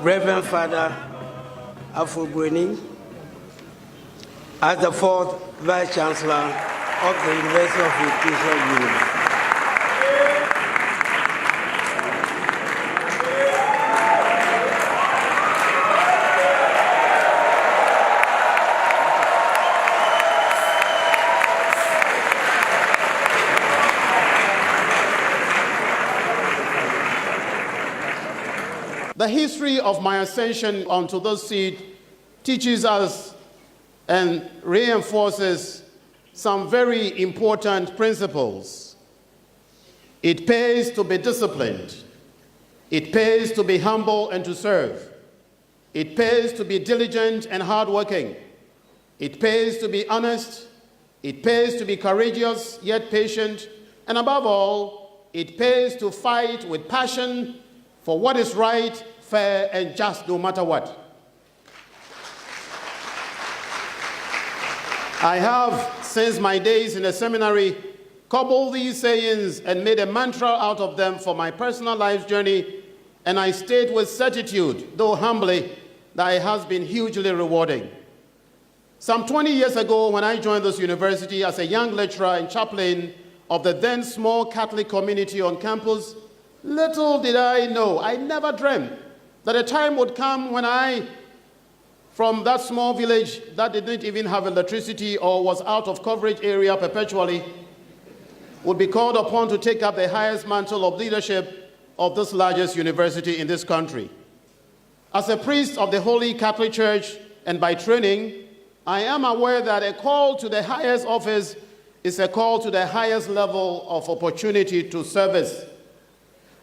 Reverend Father Afful-Broni as the fourth Vice-Chancellor of the University of UEW. The history of my ascension onto this seat teaches us and reinforces some very important principles. It pays to be disciplined. It pays to be humble and to serve. It pays to be diligent and hardworking. It pays to be honest. It pays to be courageous yet patient. And above all, it pays to fight with passion for what is right, fair, and just no matter what. I have, since my days in the seminary, cobbled these sayings and made a mantra out of them for my personal life journey, and I state with certitude, though humbly, that it has been hugely rewarding. Some 20 years ago, when I joined this university as a young lecturer and chaplain of the then small Catholic community on campus, little did I know, I never dreamt that a time would come when I, from that small village that didn't even have electricity or was out of coverage area perpetually, would be called upon to take up the highest mantle of leadership of this largest university in this country. As a priest of the Holy Catholic Church and by training, I am aware that a call to the highest office is a call to the highest level of opportunity to service.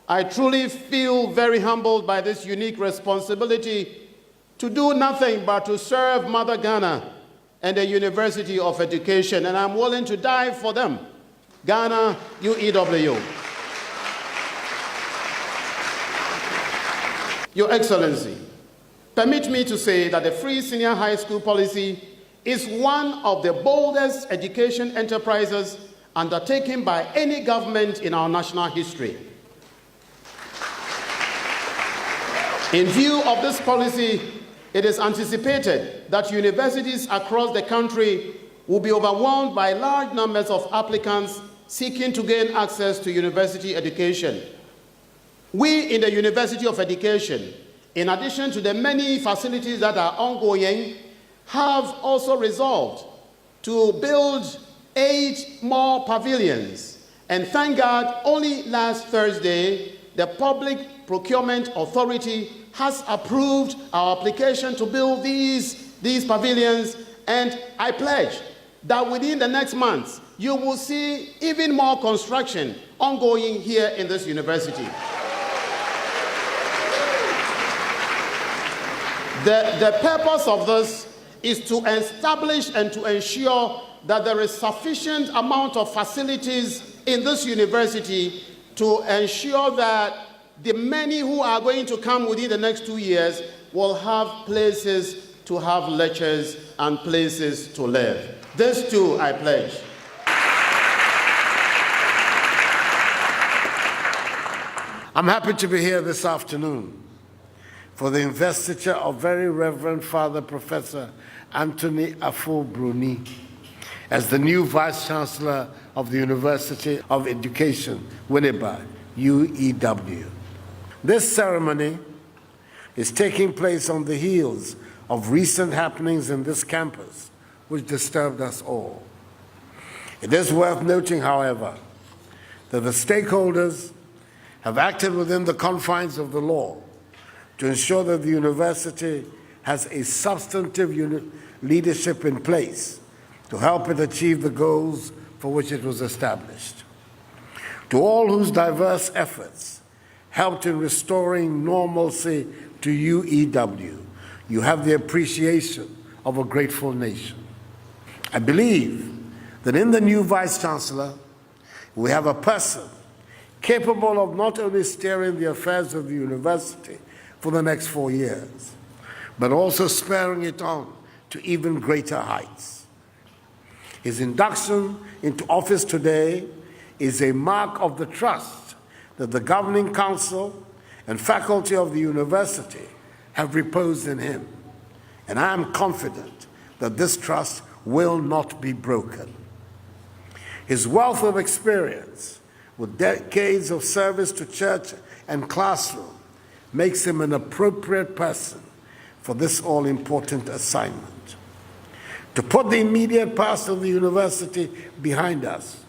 I truly feel very humbled by this unique responsibility to do nothing but to serve Mother Ghana and the University of Education, and I'm willing to die for them. Ghana, UEW. Your Excellency, permit me to say that the free senior high school policy is one of the boldest education enterprises undertaken by any government in our national history. In view of this policy, it is anticipated that universities across the country will be overwhelmed by large numbers of applicants seeking to gain access to university education. We in the University of Education, in addition to the many facilities that are ongoing, have also resolved to build 8 more pavilions. And thank God, only last Thursday, the Public Procurement Authority has approved our application to build these pavilions, and I pledge that within the next month, you will see even more construction ongoing here in this university. The purpose of this is to establish and to ensure that there is sufficient amount of facilities in this university to ensure that the many who are going to come within the next 2 years will have places to have lectures and places to live. This too, I pledge. I'm happy to be here this afternoon for the investiture of Very Reverend Father Professor Anthony Afful-Broni as the new Vice-Chancellor of the University of Education, Winnipeg, UEW. This ceremony is taking place on the heels of recent happenings in this campus, which disturbed us all. It is worth noting, however, that the stakeholders have acted within the confines of the law to ensure that the university has a substantive leadership in place to help it achieve the goals for which it was established. To all whose diverse efforts helped in restoring normalcy to UEW, you have the appreciation of a grateful nation. I believe that in the new Vice-Chancellor, we have a person capable of not only steering the affairs of the university for the next 4 years, but also spurring it on to even greater heights. His induction into office today is a mark of the trust that the Governing Council and faculty of the university have reposed in him, and I am confident that this trust will not be broken. His wealth of experience, with decades of service to church and classroom, makes him an appropriate person for this all-important assignment. To put the immediate past of the university behind us,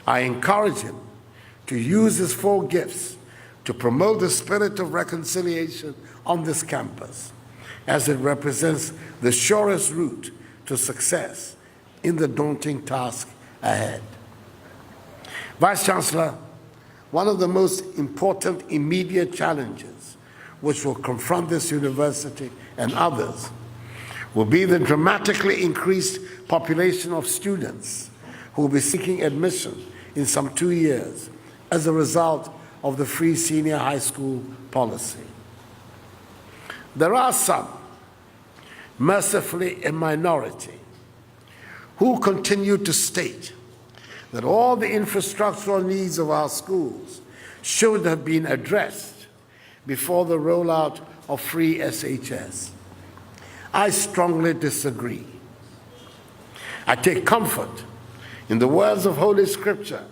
I encourage him to use his 4 gifts to promote the spirit of reconciliation on this campus, as it represents the surest route to success in the daunting task ahead. Vice-Chancellor, one of the most important immediate challenges which will confront this university and others will be the dramatically increased population of students who will be seeking admission in some 2 years as a result of the free senior high school policy. There are some, mercifully a minority, who continue to state that all the infrastructural needs of our schools should have been addressed before the rollout of free SHS. I strongly disagree. I take comfort in the words of Holy Scripture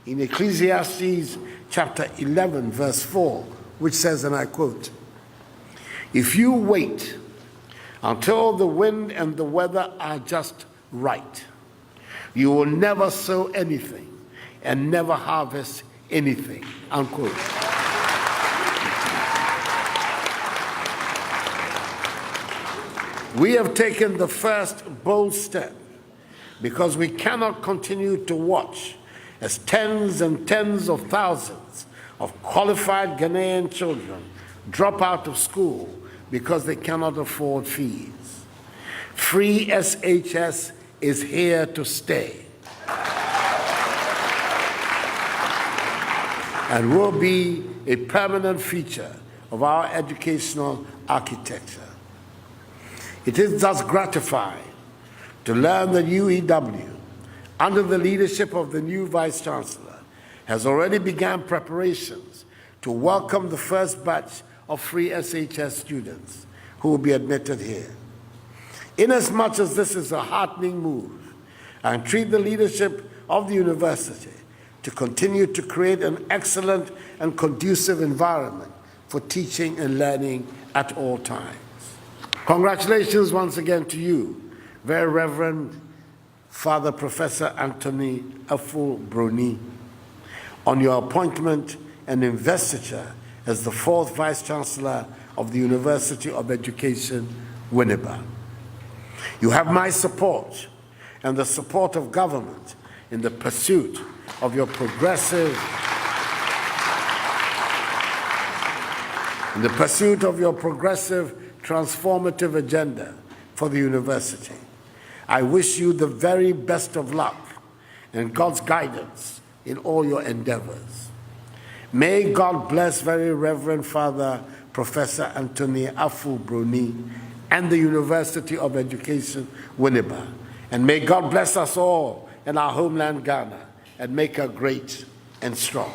in Ecclesiastes chapter 11, verse 4, which says, and I quote, "If you wait until the wind and the weather are just right, you will never sow anything and never harvest anything," unquote. We have taken the first bold step because we cannot continue to watch as tens and tens of thousands of qualified Ghanaian children drop out of school because they cannot afford fees. Free SHS is here to stay and will be a permanent feature of our educational architecture. It is thus gratifying to learn that UEW, under the leadership of the new Vice-Chancellor, has already begun preparations to welcome the first batch of free SHS students who will be admitted here. Inasmuch as this is a heartening move, I entreat the leadership of the university to continue to create an excellent and conducive environment for teaching and learning at all times. Congratulations once again to you, Very Reverend Father Professor Anthony Afful-Broni, on your appointment and investiture as the 4th Vice-Chancellor of the University of Education, Winneba. You have my support and the support of government in the pursuit of your progressive transformative agenda for the university. I wish you the very best of luck and God's guidance in all your endeavors. May God bless Very Reverend Father Professor Anthony Afful-Broni and the University of Education, Winneba. And may God bless us all in our homeland, Ghana, and make her great and strong.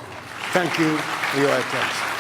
Thank you for your attention.